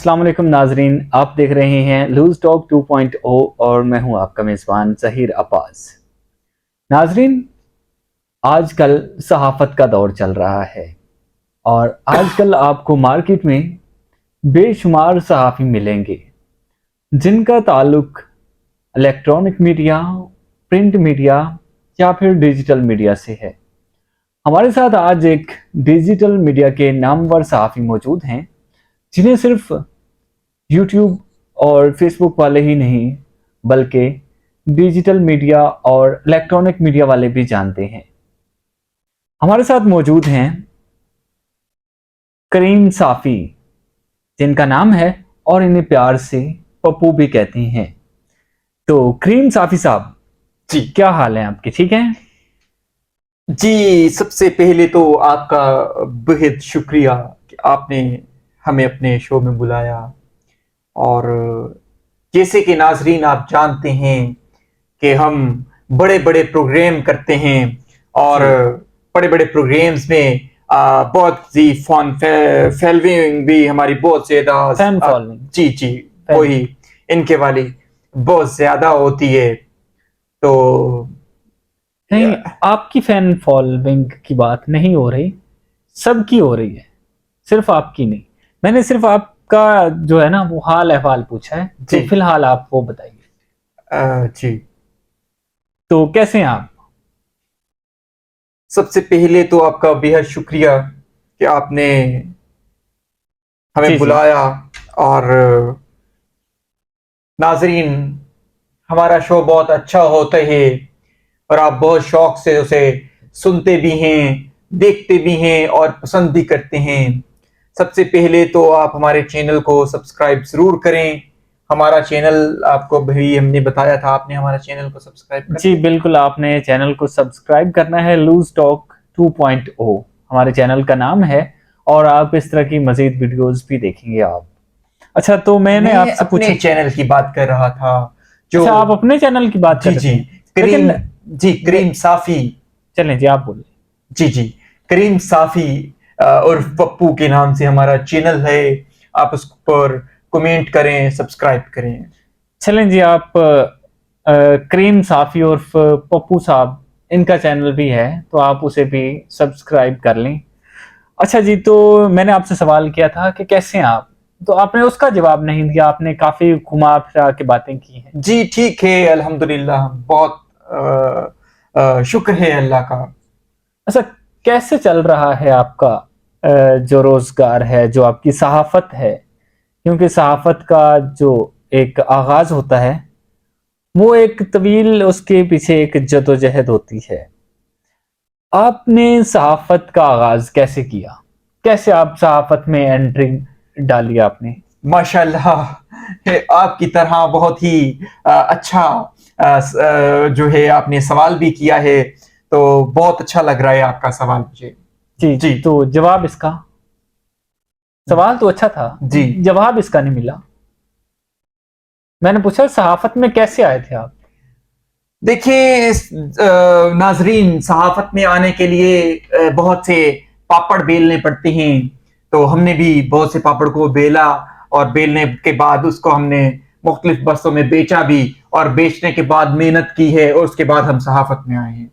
السلام علیکم ناظرین، آپ دیکھ رہے ہیں لوز ٹاک 2.0 اور میں ہوں آپ کا میزبان ظہیر عباس۔ ناظرین، آج کل صحافت کا دور چل رہا ہے اور آج کل آپ کو مارکیٹ میں بے شمار صحافی ملیں گے جن کا تعلق الیکٹرانک میڈیا، پرنٹ میڈیا یا پھر ڈیجیٹل میڈیا سے ہے۔ ہمارے ساتھ آج ایک ڈیجیٹل میڈیا کے نامور صحافی موجود ہیں جنہیں صرف یوٹیوب اور فیس بک والے ہی نہیں بلکہ ڈیجیٹل میڈیا اور الیکٹرانک میڈیا والے بھی جانتے ہیں۔ ہمارے ساتھ موجود ہیں کریم صافی، جن کا نام ہے اور انہیں پیار سے پپو بھی کہتے ہیں۔ تو کریم صافی صاحب جی کیا حال ہے آپ کے؟ ٹھیک ہیں؟ جی، سب سے پہلے تو آپ کا بہت شکریہ کہ آپ نے ہمیں اپنے شو میں بلایا، اور جیسے کہ ناظرین آپ جانتے ہیں کہ ہم بڑے بڑے پروگرام کرتے ہیں اور بڑے بڑے پروگرامز میں بہت سی فالوئنگ بھی ہماری بہت زیادہ فین فالوئنگ جی وہی ان کے والی بہت زیادہ ہوتی ہے۔ تو نہیں، آپ کی فین فالوئنگ کی بات نہیں ہو رہی، سب کی ہو رہی ہے، صرف آپ کی نہیں۔ میں نے صرف آپ کا جو ہے نا وہ حال احوال پوچھا ہے، تو جی فی الحال آپ وہ بتائیے۔ جی، تو کیسے ہیں آپ؟ سب سے پہلے تو آپ کا بہت شکریہ کہ آپ نے ہمیں جی بلایا، اور ناظرین ہمارا شو بہت اچھا ہوتا ہے اور آپ بہت شوق سے اسے سنتے بھی ہیں، دیکھتے بھی ہیں اور پسند بھی کرتے ہیں۔ سب سے پہلے تو آپ ہمارے چینل کو سبسکرائب ضرور کریں۔ ہمارا چینل آپ کو بھی ہم نے بتایا تھا، آپ نے ہمارا چینل کو سبسکرائب کر جی بالکل، آپ نے چینل کو سبسکرائب کرنا ہے، لوز ٹاک 2.0 ہمارے چینل کا نام ہے، اور آپ اس طرح کی مزید ویڈیوز بھی دیکھیں گے آپ۔ اچھا، تو میں نے آپ سے پوچھا، اپنے چینل کی بات کر رہا تھا جو اچھا آپ اپنے چینل کی بات کر جی رہے تھے، کریم، لیکن کریم صافی، چلیں جی آپ بولیں۔ جی کریم صافی اور پپو کے نام سے ہمارا چینل ہے، آپ اس پر کمنٹ کریں، سبسکرائب کریں۔ چلیں جی، آپ کریم صافی اور پپو صاحب ان کا چینل بھی ہے تو آپ اسے بھی سبسکرائب کر لیں۔ اچھا جی، تو میں نے آپ سے سوال کیا تھا کہ کیسے ہیں آپ، تو آپ نے اس کا جواب نہیں دیا، آپ نے کافی گھما پھرا کے باتیں کی ہیں۔ جی ٹھیک ہے، الحمدللہ، بہت شکر ہے اللہ کا۔ اچھا، کیسے چل رہا ہے آپ کا جو روزگار ہے، جو آپ کی صحافت ہے؟ کیونکہ صحافت کا جو ایک آغاز ہوتا ہے وہ ایک طویل، اس کے پیچھے ایک جدوجہد ہوتی ہے۔ آپ نے صحافت کا آغاز کیسے کیا؟ کیسے آپ صحافت میں انٹری ڈالی آپ نے؟ ماشاءاللہ، آپ کی طرح بہت ہی اچھا جو ہے آپ نے سوال بھی کیا ہے، تو بہت اچھا لگ رہا ہے آپ کا سوال مجھے۔ جی، تو جواب اس کا، سوال تو اچھا تھا، جی جواب اس کا نہیں ملا۔ میں نے پوچھا صحافت میں کیسے آئے تھے آپ؟ دیکھیں ناظرین، صحافت میں آنے کے لیے بہت سے پاپڑ بیلنے پڑتے ہیں، تو ہم نے بھی بہت سے پاپڑ کو بیلا، اور بیلنے کے بعد اس کو ہم نے مختلف بسوں میں بیچا بھی، اور بیچنے کے بعد محنت کی ہے، اور اس کے بعد ہم صحافت میں آئے ہیں۔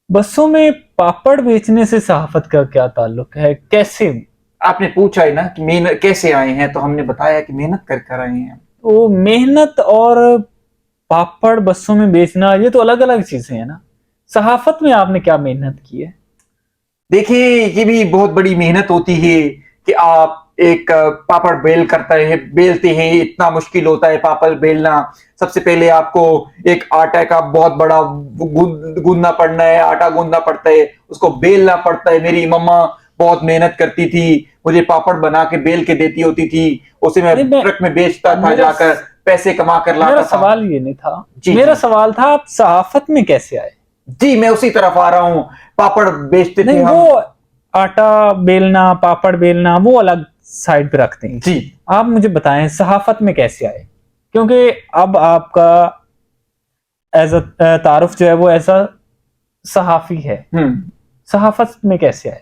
بسوں میں پاپڑ بیچنے سے صحافت کا کیا تعلق ہے؟ کیسے؟ آپ نے پوچھا ہے نا کہ محنت کیسے آئے ہیں، تو ہم نے بتایا کہ محنت کر کر آئے ہیں۔ وہ محنت اور پاپڑ بسوں میں بیچنا یہ تو الگ الگ چیزیں ہیں نا، صحافت میں آپ نے کیا محنت کی ہے؟ دیکھیے، یہ بھی بہت بڑی محنت ہوتی ہے کہ آپ ایک پاپڑ بیلتے ہیں، اتنا مشکل ہوتا ہے پاپڑ بیلنا۔ سب سے پہلے آپ کو ایک آٹا کا بہت بڑا گوندنا پڑنا ہے، آٹا گوندنا پڑتا ہے، اس کو بیلنا پڑتا ہے۔ میری مما بہت محنت کرتی تھی، مجھے پاپڑ بنا کے بیل کے دیتی ہوتی تھی، اسے میں ٹرک میں بیچتا تھا، جا کر پیسے کما کر لاتا تھا۔ میرا سوال یہ نہیں تھا، جی میرا سوال تھا آپ صحافت میں کیسے آئے؟ جی، میں اسی طرف آ رہا ہوں۔ پاپڑ بیچتے تھے نہیں، ہم۔ وہ آٹا بیلنا، پاپڑ بیلنا وہ الگ سائڈ پہ رکھتے ہیں، جی آپ مجھے بتائیں صحافت میں کیسے آئے؟ کیونکہ اب آپ کا ایز اے تعارف جو ہے وہ ایسا صحافی ہے، صحافت میں کیسے آئے؟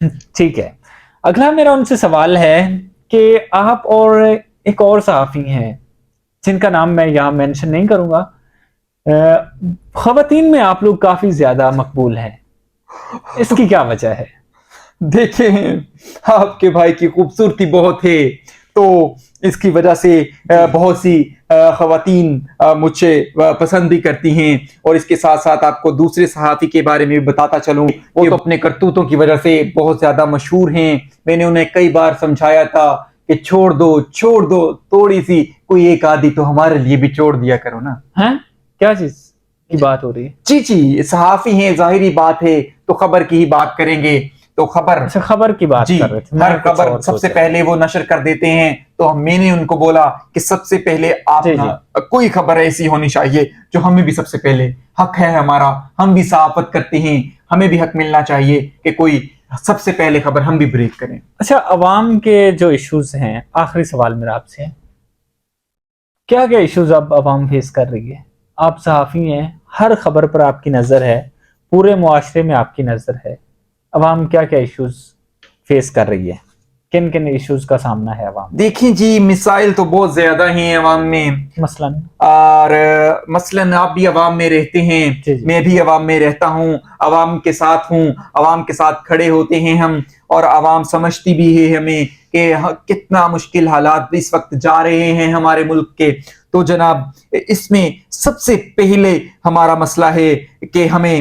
ٹھیک ہے, اگلا میرا ان سے سوال ہے کہ آپ اور ایک اور صحافی ہیں جن کا نام میں یہاں مینشن نہیں کروں گا, خواتین میں آپ لوگ کافی زیادہ مقبول ہیں, اس کی کیا وجہ ہے؟ دیکھیں, آپ کے بھائی کی خوبصورتی بہت ہے, تو اس کی وجہ سے بہت سی خواتین مجھ سے پسند بھی کرتی ہیں. اور اس کے ساتھ ساتھ آپ کو دوسرے صحافی کے بارے میں بھی بتاتا چلوں, وہ تو اپنے کرتوتوں کی وجہ سے بہت زیادہ مشہور ہیں. میں نے انہیں کئی بار سمجھایا تھا کہ چھوڑ دو, تھوڑی سی کوئی ایک آدھی تو ہمارے لیے بھی چھوڑ دیا کرو نا. ہیں, کیا چیز کی بات ہو رہی ہے؟ جی, صحافی ہیں, ظاہری بات ہے, تو خبر کی ہی بات کریں گے. تو خبر, اچھا, خبر کی بات جی, کر رہے تھے, ہر میں کچھ خبر اور سب سے سوچ رہا پہلے وہ نشر کر دیتے ہیں. تو میں نے ان کو بولا کہ سب سے پہلے آپ جی, کوئی خبر ایسی ہونی چاہیے جو ہمیں بھی سب سے پہلے, حق ہے ہمارا, ہم بھی صحافت کرتے ہیں, ہمیں بھی حق ملنا چاہیے کہ کوئی سب سے پہلے خبر ہم بھی بریک کریں. اچھا, عوام کے جو ایشوز ہیں, آخری سوال میرا آپ سے, کیا کیا ایشوز اب عوام فیس کر رہی ہے؟ آپ صحافی ہیں, ہر خبر پر آپ کی نظر ہے, پورے معاشرے میں آپ کی نظر ہے, عوام کیا کیا ایشوز فیس کر رہی ہے, کن کن ایشوز کا سامنا ہے عوام؟ دیکھیں جی, مسائل تو بہت زیادہ ہیں عوام میں, مثلاً اور مثلاً آپ بھی عوام میں رہتے ہیں, جی, جی, میں بھی عوام میں رہتا ہوں, عوام کے ساتھ ہوں, عوام کے ساتھ کھڑے ہوتے ہیں ہم, اور عوام سمجھتی بھی ہے ہمیں کہ کتنا مشکل حالات اس وقت جا رہے ہیں ہمارے ملک کے. تو جناب, اس میں سب سے پہلے ہمارا مسئلہ ہے کہ ہمیں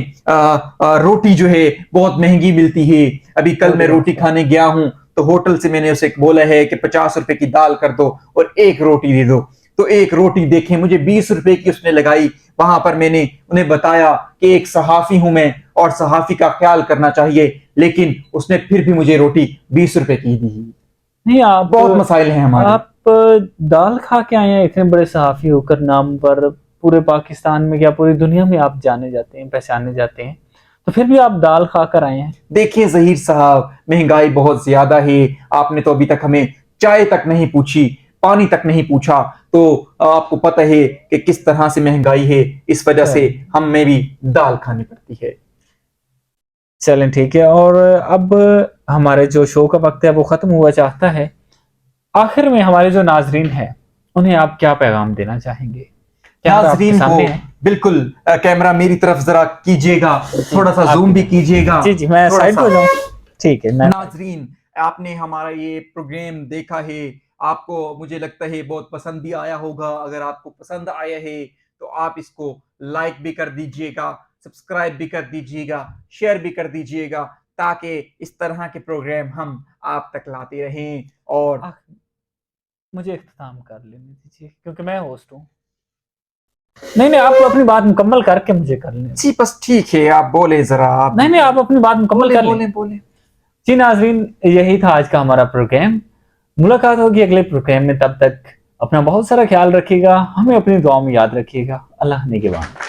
روٹی جو ہے بہت مہنگی ملتی ہے. ابھی کل میں روٹی کھانے گیا ہوں, تو ہوٹل سے میں نے اسے بولا ہے کہ 50 روپے کی دال کر دو اور ایک روٹی دے دو. تو ایک روٹی دیکھیں مجھے 20 روپے کی اس نے لگائی. وہاں پر میں نے انہیں بتایا کہ ایک صحافی ہوں میں, اور صحافی کا خیال کرنا چاہیے, لیکن اس نے پھر بھی مجھے روٹی 20 روپے کی دی. نہیں, آپ بہت مسائل ہیں ہمارے. آپ دال کھا کے آئے ہیں, اتنے بڑے صحافی ہو کر, نام پر پورے پاکستان میں کیا پوری دنیا میں آپ جانے جاتے ہیں, پہچانے جاتے ہیں, تو پھر بھی آپ دال کھا کر آئے ہیں. دیکھیں ظہیر صاحب, مہنگائی بہت زیادہ ہے. آپ نے تو ابھی تک ہمیں چائے تک نہیں پوچھی, پانی تک نہیں پوچھا, تو آپ کو پتہ ہے کہ کس طرح سے مہنگائی ہے. اس وجہ سے ہم میں بھی دال کھانی پڑتی ہے. چلیں ٹھیک ہے, اور اب ہمارے جو شو کا وقت ہے وہ ختم ہوا چاہتا ہے. آخر میں ہمارے جو ناظرین ہیں انہیں آپ کیا پیغام دینا چاہیں گے؟ ناظرین کو بالکل کیمرہ میری طرف ذرا کیجیے گا, تھوڑا سا زوم بھی کیجیے گا. جی جی, میں سائڈ ہو جاؤں. ٹھیک ہے. ناظرین, آپ نے ہمارا یہ پروگرام دیکھا ہے, آپ کو مجھے لگتا ہے بہت پسند بھی آیا ہوگا. اگر آپ کو پسند آیا ہے تو آپ اس کو لائک بھی کر دیجیے گا, سبسکرائب بھی کر دیجیے گا, شیئر بھی کر دیجیے گا, تاکہ اس طرح کے پروگرام ہم آپ تک لاتے رہیں. اور مجھے اختتام کر لینے دیجیے کیونکہ میں ہوسٹ ہوں. نہیں, آپ اپنی بات مکمل کر کے مجھے کر لیں. جی بس ٹھیک ہے, آپ بولے ذرا. نہیں, آپ اپنی بات مکمل کر لیں. بولیں. جی ناظرین, یہی تھا آج کا ہمارا پروگرام. ملاقات ہوگی اگلے پروگرام میں, تب تک اپنا بہت سارا خیال رکھیے گا, ہمیں اپنی دعاؤں میں یاد رکھیے گا. اللہ نگہبان.